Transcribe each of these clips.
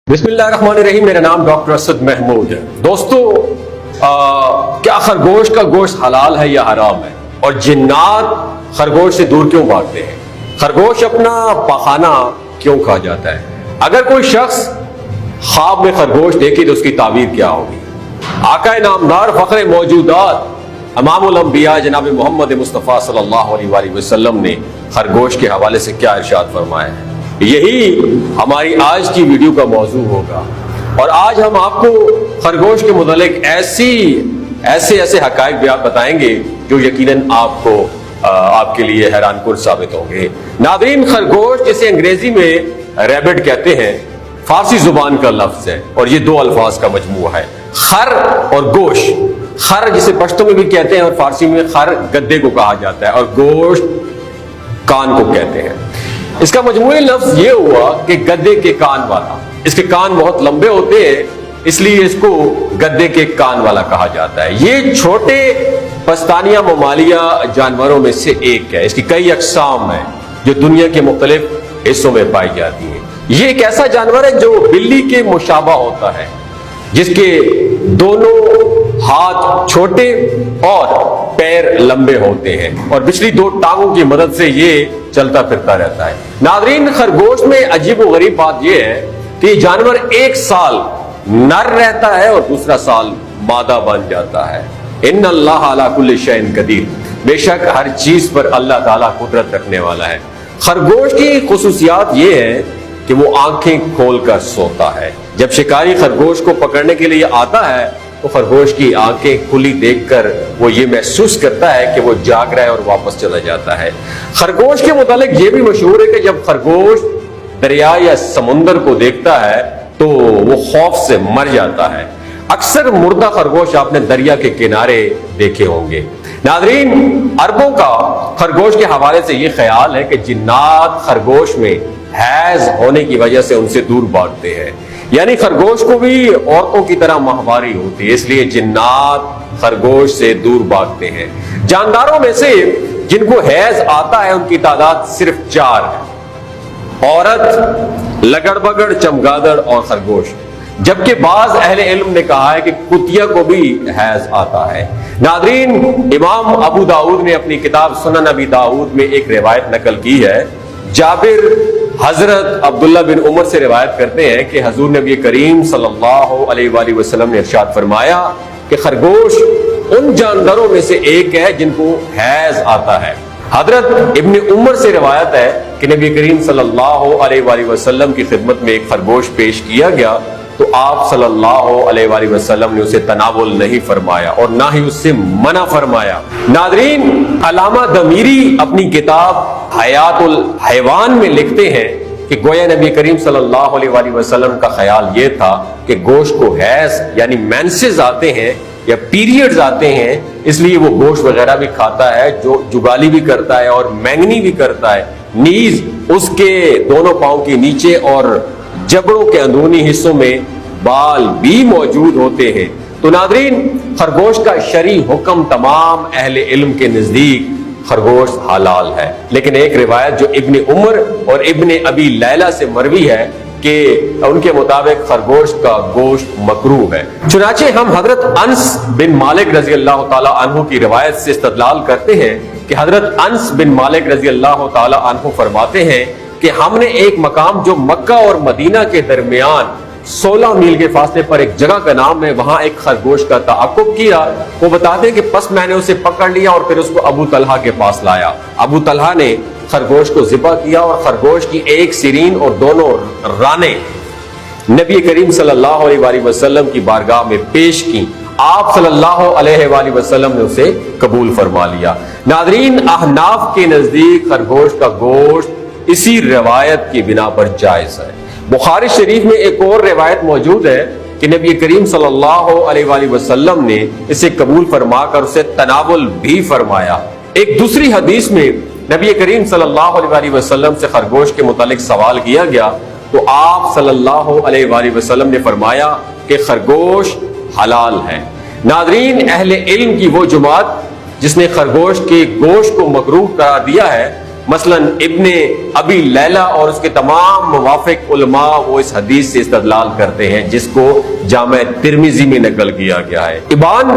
बिस्मिल्लाहिर्रहमानिर्रहीम। मेरा नाम डॉक्टर असद महमूद है। दोस्तों, क्या खरगोश का गोश्त हलाल है या हराम है, और जिन्नात खरगोश से दूर क्यों भागते हैं? खरगोश अपना पाखाना क्यों खा जाता है? अगर कोई शख्स ख्वाब में खरगोश देखे तो उसकी ताबीर क्या होगी? आका नामदार फख्र मौजूदात इमामुल अंबिया जनाब मोहम्मद मुस्तफ़ा सल्लल्लाहु अलैहि वसल्लम ने खरगोश के हवाले से क्या इरशाद फरमाया है, यही हमारी आज की वीडियो का मौजू होगा। और आज हम आपको खरगोश के मुतालिक ऐसे हकायक भी आप बताएंगे जो यकीनन आपके लिए हैरानकुन साबित होंगे। नाज़रीन, खरगोश जिसे अंग्रेजी में रैबिट कहते हैं, फारसी जुबान का लफ्ज है और ये दो अल्फाज का मजमूआ है, खर और गोश। खर जिसे पश्तो में भी कहते हैं और फारसी में खर गद्दे को कहा जाता है, और गोश्त कान को कहते हैं। इसका मजमूई लफ्ज ये हुआ कि गद्दे के कान वाला। इसके कान बहुत लंबे होते हैं, इसलिए इसको गद्दे के कान वाला कहा जाता है। ये छोटे पस्तानिया ममालिया जानवरों में से एक है। इसकी कई अक़साम हैं जो दुनिया के मुख्तलिफ हिस्सों में पाई जाती हैं। ये एक ऐसा जानवर है जो बिल्ली के मुशाबा होता है, जिसके दोनों हाथ छोटे और पैर लंबे होते हैं और पिछली दो टांगों की मदद से ये चलता फिरता रहता है। नाज़रीन, खरगोश में अजीब व गरीब बात यह है कि जानवर एक साल नर रहता है और दूसरा साल मादा बन जाता है। इन्नल्लाह अला कुल्लि शैइन कदीर, बेशक हर चीज पर अल्लाह ताला कुदरत रखने वाला है। खरगोश की खुसूसियात ये है कि वो आंखें खोल कर सोता है। जब शिकारी खरगोश को पकड़ने के लिए आता है तो खरगोश की आंखें खुली देखकर वो ये महसूस करता है कि वो जाग रहा है और वापस चला जाता है। खरगोश के मुतालिक ये भी मशहूर है कि जब खरगोश दरिया या समुंदर को देखता है तो वो खौफ से मर जाता है। अक्सर मुर्दा खरगोश आपने दरिया के किनारे देखे होंगे। नाज़रीन, अरबों का खरगोश के हवाले से ये ख्याल है कि जिन्नात खरगोश में हैज होने की वजह से उनसे दूर भागते हैं। यानी खरगोश को भी औरतों की तरह माहवारी होती है, इसलिए जिन्नात खरगोश से दूर भागते हैं। जानदारों में से जिनको हैज आता है उनकी तादाद सिर्फ 4 है: औरत, लगड़बगड़, चमगादड़ और खरगोश। जबकि बाज अहले इल्म ने कहा है कि कुतिया को भी हैज आता है। नाज़रीन, इमाम अबू दाऊद ने अपनी किताब सुनन अबी दाऊद में एक रिवायत नकल की है। जाबिर हजरत अब्दुल्ला बिन उमर से रिवायत करते हैं कि हजूर नबी करीम सल्लल्लाहु अलैहि वसल्लम ने इरशाद फरमाया कि खरगोश उन जानवरों में से एक है जिनको हैज आता है। हजरत इब्न उमर से रिवायत है कि नबी करीम सल्लल्लाहु अलैहि वसल्लम की खिदमत में एक खरगोश पेश किया गया तो आप सल्लल्लाहु अलैहि वसल्लम ने उसे तनावुल नहीं फरमाया और ना ही उससे मना फरमाया। नाज़रीन, अल्लामा दमीरी अपनी किताब हयातुल हैवान में लिखते हैं कि गोया नबी करीम सल्लल्लाहु अलैहि वसल्लम का ख्याल ये था कि गोश्त को हैज यानी मेंसेस आते हैं या पीरियड्स आते हैं, इसलिए वो गोश्त वगैरह भी खाता है, जो जुगाली भी करता है और मैंगनी भी करता है। नीज उसके दोनों पांव के नीचे और जबड़ों के अंदरूनी हिस्सों में बाल भी मौजूद होते हैं। तो नाज़रीन, खरगोश का शरई हुक्म तमाम अहले इल्म के नजदीक खरगोश हलाल है, लेकिन एक रिवायत जो इब्न उमर और इब्न अबी लैला से मरवी है कि उनके मुताबिक खरगोश का गोश्त मकरूह है। चुनाचे हम हजरत अनस बिन मालिक रजी अल्लाह ताला अन्हु की रिवायत से इस्तदलाल करते हैं कि हजरत अनस बिन मालिक रजी अल्लाह ताला अन्हु फरमाते हैं कि हमने एक मकाम जो मक्का और मदीना के दरमियान 16 मील के फासले पर एक जगह का नाम है, वहां एक खरगोश का ताक़ुब किया। वो बताते हैं कि बस मैंने उसे पकड़ लिया और फिर उसको अबू तलहा के पास लाया। अबू तलहा ने खरगोश को ज़िबा किया और खरगोश की एक सिरीन और दोनों राने नबी करीम सल्लल्लाहु अलैहि वसल्लम की बारगाह में पेश की। आप सल्लल्लाहु अलैहि वसल्लम ने उसे कबूल फरमा लिया। नाज़रीन, अहनाफ के नजदीक खरगोश का गोश्त इसी रिवायत की बिना पर जायज है। बुखारी शरीफ में एक और रिवायत मौजूद है कि नबी करीम सल्लल्लाहु अलैहि वसल्लम ने इसे कबूल फरमाकर उसे तनावुल भी फरमाया। एक दूसरी हदीस में नबी करीम सल्लल्लाहु अलैहि वसल्लम से खरगोश के मुतालिक सवाल किया गया तो आप सल्लल्लाहु अलैहि वसल्लम ने फरमाया कि खरगोश हलाल है। नाज़रीन, अहले इल्म की वो जमात जिसने खरगोश के गोश्त को मकरूह करार दिया है مثلاً ابن ابی لیلہ اور اس کے تمام موافق علماء وہ اس حدیث سے استدلال کرتے ہیں جس کو جامع ترمذی میں نقل کیا گیا ہے۔ ابان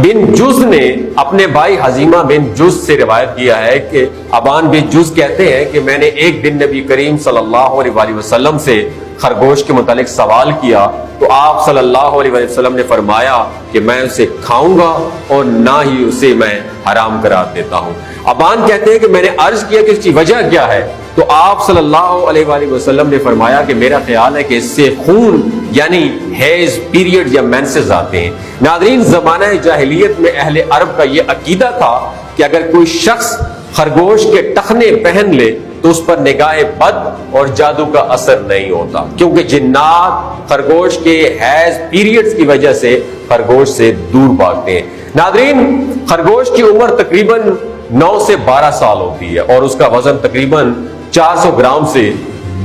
بن جز نے اپنے بھائی حزیمہ بن جز سے روایت کیا ہے کہ ابان بن جز کہتے ہیں کہ میں نے ایک دن نبی کریم صلی اللہ علیہ وآلہ وسلم سے خرگوش کے متعلق سوال کیا تو آپ صلی اللہ علیہ وسلم نے فرمایا کہ میں اسے کھاؤں گا اور نہ ہی اسے میں حرام قرار دیتا ہوں۔ ابان کہتے ہیں کہ میں نے عرض کیا کہ اس کی وجہ کیا ہے تو آپ صلی اللہ علیہ وآلہ وسلم نے فرمایا کہ میرا خیال ہے کہ اس سے خون یعنی حیض پیریڈ یا مینسز آتے ہیں۔ ناظرین، زمانہ جاہلیت میں اہل عرب کا یہ عقیدہ تھا کہ اگر کوئی شخص خرگوش کے ٹخنے پہن لے تو اس پر نگاہ بد اور جادو کا اثر نہیں ہوتا، کیونکہ جنات خرگوش کے حیض پیریڈز کی وجہ سے خرگوش سے دور بھاگتے ہیں۔ ناظرین، خرگوش کی عمر تقریباً 9 سے 12 سال ہوتی ہے اور اس کا وزن تقریباً 400 گرام سے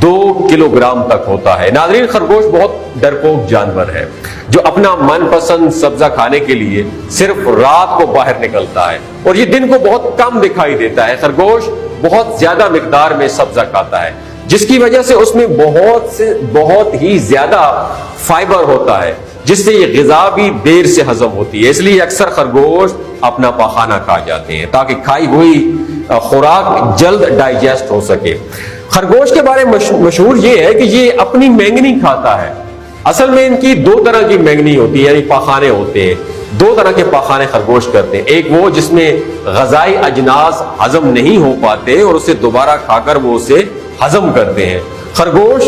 2 کلو گرام تک ہوتا ہے۔ ناظرین، خرگوش بہت ڈرپوک جانور ہے جو اپنا من پسند سبزہ کھانے کے لیے صرف رات کو باہر نکلتا ہے اور یہ دن کو بہت کم دکھائی دیتا ہے۔ خرگوش بہت زیادہ مقدار میں سبزہ کھاتا ہے جس کی وجہ سے اس میں بہت ہی زیادہ فائبر ہوتا ہے جس سے یہ غذا بھی دیر سے ہضم ہوتی ہے، اس لیے اکثر خرگوش اپنا پاخانہ کھا جاتے ہیں تاکہ کھائی ہوئی خوراک جلد ڈائجسٹ ہو سکے۔ خرگوش کے بارے میں مشہور یہ ہے کہ یہ اپنی مینگنی کھاتا ہے۔ اصل میں ان کی 2 طرح کی مینگنی ہوتی ہے، یعنی پاخانے ہوتے ہیں۔ 2 طرح کے پاخانے خرگوش کرتے ہیں، ایک وہ جس میں غذائی اجناس ہضم نہیں ہو پاتے اور اسے دوبارہ کھا کر وہ اسے ہضم کرتے ہیں۔ خرگوش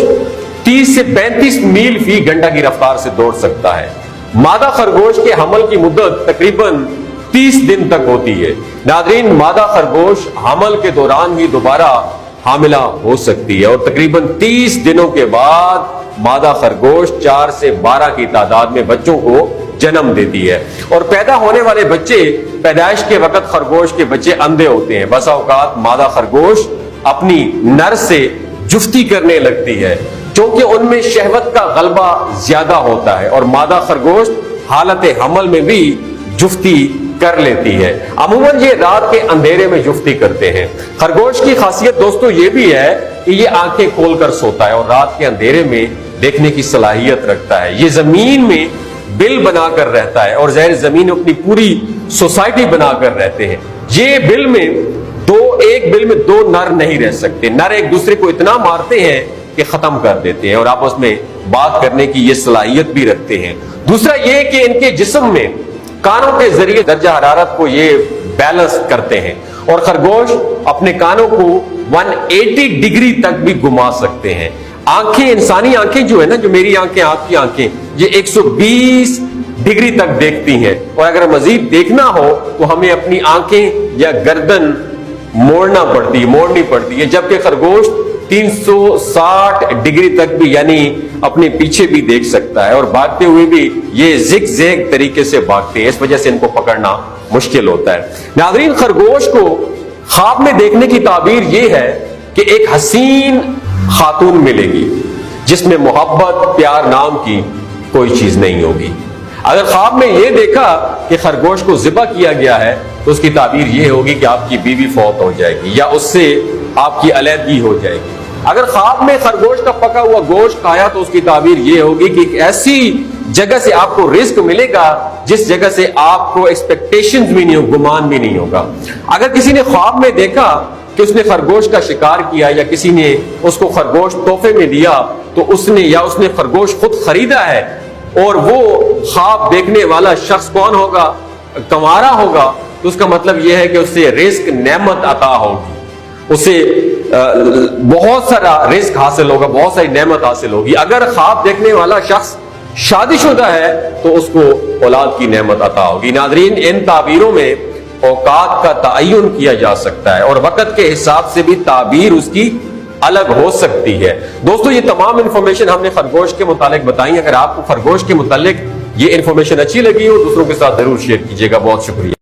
30 سے 35 میل فی گھنٹہ کی رفتار سے دوڑ سکتا ہے۔ مادہ خرگوش کے حمل کی مدت تقریباً 30 دن تک ہوتی ہے۔ ناظرین، مادہ خرگوش حمل کے دوران ہی دوبارہ حاملہ ہو سکتی ہے اور تقریباً 30 دنوں کے بعد مادہ خرگوش 4 سے 12 کی تعداد میں بچوں کو جنم دیتی ہے اور پیدا ہونے والے بچے پیدائش کے وقت خرگوش کے بچے اندھے ہوتے ہیں۔ بسا اوقات مادہ خرگوش اپنی نر سے جفتی کرنے لگتی ہے چونکہ ان میں شہوت کا غلبہ زیادہ ہوتا ہے اور مادہ خرگوش حالت حمل میں بھی جفتی کر لیتی ہے۔ عموماً یہ رات کے اندھیرے میں جفتی کرتے ہیں۔ خرگوش کی خاصیت دوستو یہ بھی ہے کہ یہ آنکھیں کھول کر سوتا ہے اور رات کے اندھیرے میں دیکھنے کی صلاحیت رکھتا ہے۔ یہ زمین میں بل بنا کر رہتا ہے اور زیر زمین اپنی پوری سوسائٹی بنا کر رہتے ہیں۔ یہ بل میں ایک بل میں 2 نر نہیں رہ سکتے، نر ایک دوسرے کو اتنا مارتے ہیں کہ ختم کر دیتے ہیں اور آپس میں بات کرنے کی یہ صلاحیت بھی رکھتے ہیں۔ دوسرا یہ کہ ان کے جسم میں کانوں کے ذریعے درجہ حرارت کو یہ بیلنس کرتے ہیں اور خرگوش اپنے کانوں کو 180 ڈگری تک بھی گھما سکتے ہیں۔ آنکھیں، انسانی آنکھیں جو ہے نا، جو میری آنکھیں، آپ کی آنکھیں، یہ 120 ڈگری تک دیکھتی ہیں اور اگر مزید دیکھنا ہو تو ہمیں اپنی آنکھیں یا گردن موڑنی پڑتی ہے، جبکہ خرگوش 360 ڈگری تک بھی یعنی اپنے پیچھے بھی دیکھ سکتا ہے اور بھاگتے ہوئے بھی یہ زگ زیگ طریقے سے بھاگتے ہیں، اس وجہ سے ان کو پکڑنا مشکل ہوتا ہے۔ ناظرین، خرگوش کو خواب میں دیکھنے کی تعبیر یہ ہے کہ ایک حسین خاتون ملے گی جس میں محبت، پیار نام کی کوئی چیز نہیں ہوگی۔ اگر خواب میں یہ دیکھا کہ خرگوش کو ذبح کیا گیا ہے تو اس کی تعبیر یہ ہوگی کہ آپ کی بیوی فوت ہو جائے گی یا اس سے آپ کی علیحدگی ہو جائے گی۔ اگر خواب میں خرگوش کا پکا ہوا گوشت کھایا تو اس کی تعبیر یہ ہوگی کہ ایک ایسی جگہ سے آپ کو رزق ملے گا جس جگہ سے آپ کو ایکسپیکٹیشنز بھی نہیں ہو، گمان بھی نہیں ہوگا۔ اگر کسی نے خواب میں دیکھا کہ اس نے خرگوش کا شکار کیا یا کسی نے اس کو خرگوش تحفے میں دیا تو اس نے خرگوش خود خریدا ہے اور وہ خواب دیکھنے والا شخص کون ہوگا؟ کمارا ہوگا، تو اس کا مطلب یہ ہے کہ اسے رزق، نعمت عطا ہوگی، اسے بہت سارا رزق حاصل ہوگا، بہت ساری نعمت حاصل ہوگی۔ اگر خواب دیکھنے والا شخص شادی شدہ ہے تو اس کو اولاد کی نعمت عطا ہوگی۔ ناظرین، ان تعبیروں میں اوقات کا تعین کیا جا سکتا ہے اور وقت کے حساب سے بھی تعبیر اس کی الگ ہو سکتی ہے۔ دوستو، یہ تمام انفارمیشن ہم نے خرگوش کے متعلق بتائی۔ اگر آپ کو خرگوش کے متعلق یہ انفارمیشن اچھی لگی ہو دوسروں کے ساتھ ضرور شیئر کیجیے گا۔ بہت شکریہ۔